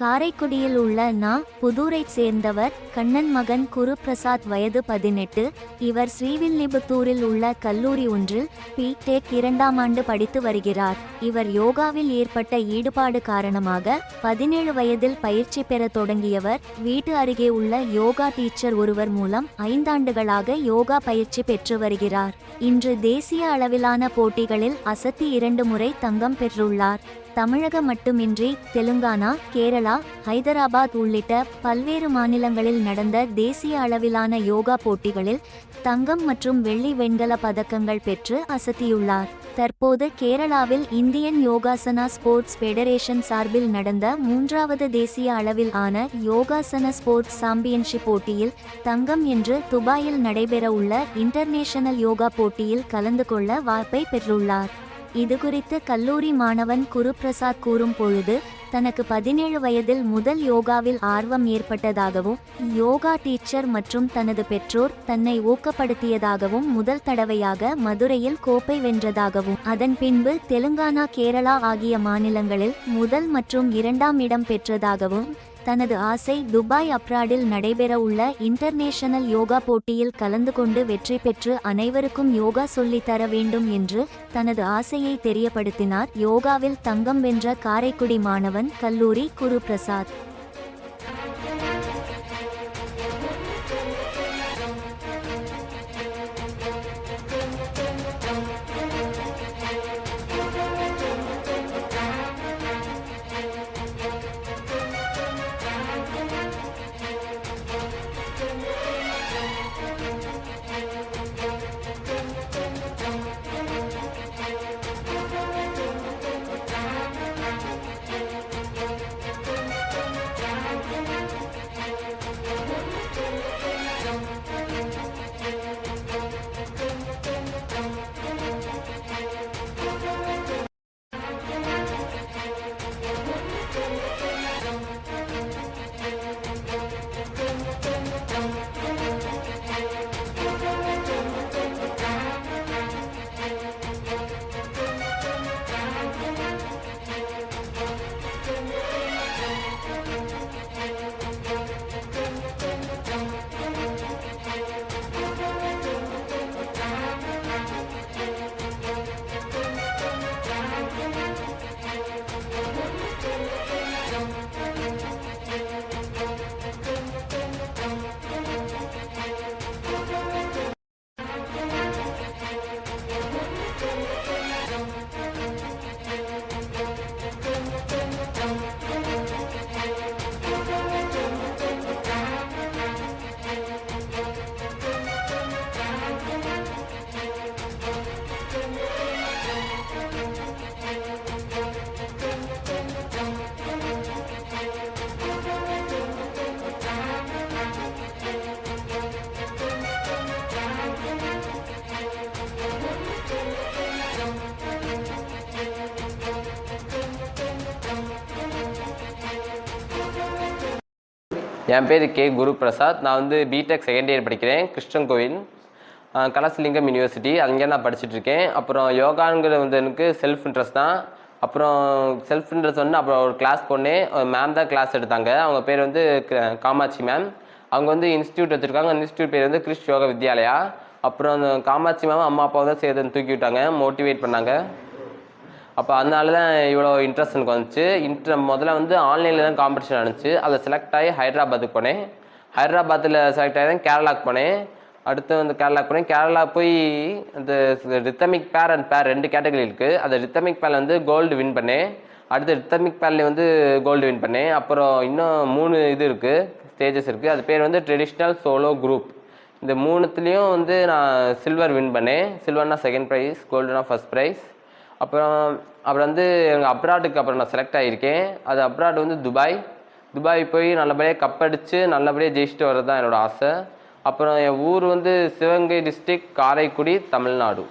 காரைக்குடியில் உள்ள புதூரைச் சேர்ந்தவர் கண்ணன் மகன் குருபிரசாத், வயது 18. இவர் ஸ்ரீவில்லிபுத்தூரில் உள்ள கல்லூரி ஒன்றில் டெக் 2ஆம் ஆண்டு படித்து வருகிறார். இவர் யோகாவில் ஏற்பட்ட ஈடுபாடு காரணமாக 17 வயதில் பயிற்சி பெற தொடங்கியவர். வீட்டு அருகே உள்ள யோகா டீச்சர் ஒருவர் மூலம் 5 ஆண்டுகளாக யோகா பயிற்சி பெற்று வருகிறார். இன்று தேசிய அளவிலான போட்டிகளில் அசத்தி 2 முறை தங்கம் பெற்றுள்ளார். தமிழகம் மட்டுமின்றி தெலுங்கானா, கேரளா, ஹைதராபாத் உள்ளிட்ட பல்வேறு மாநிலங்களில் நடந்த தேசிய அளவிலான யோகா போட்டிகளில் தங்கம் மற்றும் வெள்ளி, வெண்கல பதக்கங்கள் பெற்று அசத்தியுள்ளார். தற்போது கேரளாவில் இந்தியன் யோகாசனா ஸ்போர்ட்ஸ் ஃபெடரேஷன் சார்பில் நடந்த 3வது தேசிய அளவில் ஆன யோகாசன ஸ்போர்ட்ஸ் சாம்பியன்ஷிப் போட்டியில் தங்கம் என்று துபாயில் நடைபெற உள்ள இன்டர்நேஷனல் யோகா போட்டியில் கலந்து கொள்ள வாய்ப்பை பெற்றுள்ளார். இதுகுறித்து கல்லூரி மாணவன் குருபிரசாத் கூறும் பொழுது, தனக்கு 17 வயதில் முதல் யோகாவில் ஆர்வம் ஏற்பட்டதாகவும், யோகா டீச்சர் மற்றும் தனது பெற்றோர் தன்னை ஊக்கப்படுத்தியதாகவும், முதல் தடவையாக மதுரையில் கோப்பை வென்றதாகவும், அதன் பின்பு தெலுங்கானா, கேரளா ஆகிய மாநிலங்களில் முதல் மற்றும் 2ஆம் இடம் பெற்றதாகவும், தனது ஆசை துபாய் அப்ராடில் நடைபெற உள்ள இன்டர்நேஷனல் யோகா போட்டியில் கலந்து கொண்டு வெற்றி பெற்று அனைவருக்கும் யோகா சொல்லித் தர வேண்டும் என்று தனது ஆசையை தெரியப்படுத்தினார். யோகாவில் தங்கம் வென்ற காரைக்குடி மாணவன், கல்லூரி குருபிரசாத். என் பேர் கே குருபிரசாத். நான் வந்து பிடெக் செகண்ட் இயர் படிக்கிறேன், கிருஷ்ணன்கோவில் கலசலிங்கம் யூனிவர்சிட்டி. அங்கே நான் படிச்சுட்ருக்கேன். அப்புறம் யோகாங்கிறது வந்து எனக்கு செல்ஃப் இன்ட்ரெஸ்ட் தான். அப்புறம் செல்ஃப் இன்ட்ரெஸ்ட் வந்து அப்புறம் ஒரு கிளாஸ் போனேன். மேம் தான் கிளாஸ் எடுத்தாங்க. அவங்க பேர் வந்து காமாட்சி மேம். அவங்க வந்து இன்ஸ்டியூட் வச்சுருக்காங்க. இன்ஸ்டியூட் பேர் வந்து கிறிஷ் யோகா வித்யாலயா. அப்புறம் அந்த காமாட்சி மேம் அம்மா அப்பா தான் சேர்த்து தூக்கி விட்டாங்க, மோட்டிவேட் பண்ணாங்க. அப்போ அதனால தான் இவ்வளோ இன்ட்ரெஸ்ட் எனக்கு வந்துச்சு. முதல்ல வந்து ஆன்லைனில் தான் காம்படிஷன் நடந்துச்சு. அதில் செலக்ட் ஆகி ஹைதராபாத்துக்கு போனேன். ஹைதராபாத்தில் செலக்ட் ஆகி தான் கேரளாவுக்கு போனேன். அடுத்து வந்து கேரளாவுக்கு போனேன். கேரளா போய் அந்த ரித்தமிக் பேர் அண்ட் பேர் 2 கேட்டகரி இருக்குது. அந்த ரித்தமிக் பேரில் வந்து கோல்டு வின் பண்ணேன். அடுத்து ரித்தமிக் பேர்லேயே வந்து கோல்டு வின் பண்ணேன். அப்புறம் இன்னும் 3 இது இருக்குது, ஸ்டேஜஸ் இருக்குது. அது பேர் வந்து ட்ரெடிஷ்னல் சோலோ குரூப். இந்த 3த்துலேயும் வந்து நான் சில்வர் வின் பண்ணேன். சில்வர்னா செகண்ட் ப்ரைஸ், கோல்டுனா ஃபஸ்ட் ப்ரைஸ். அப்புறம் வந்து எங்கள் அப்ராடுக்கு அப்புறம் நான் செலக்ட் ஆகியிருக்கேன். அது அப்ராடு வந்து துபாய் போய் நல்லபடியாக கப்படித்து நல்லபடியாக ஜெயிச்சுட்டு வர்றது தான் என்னோடய ஆசை. அப்புறம் என் ஊர் வந்து சிவகங்கை டிஸ்ட்ரிக்ட், காரைக்குடி, தமிழ்நாடு.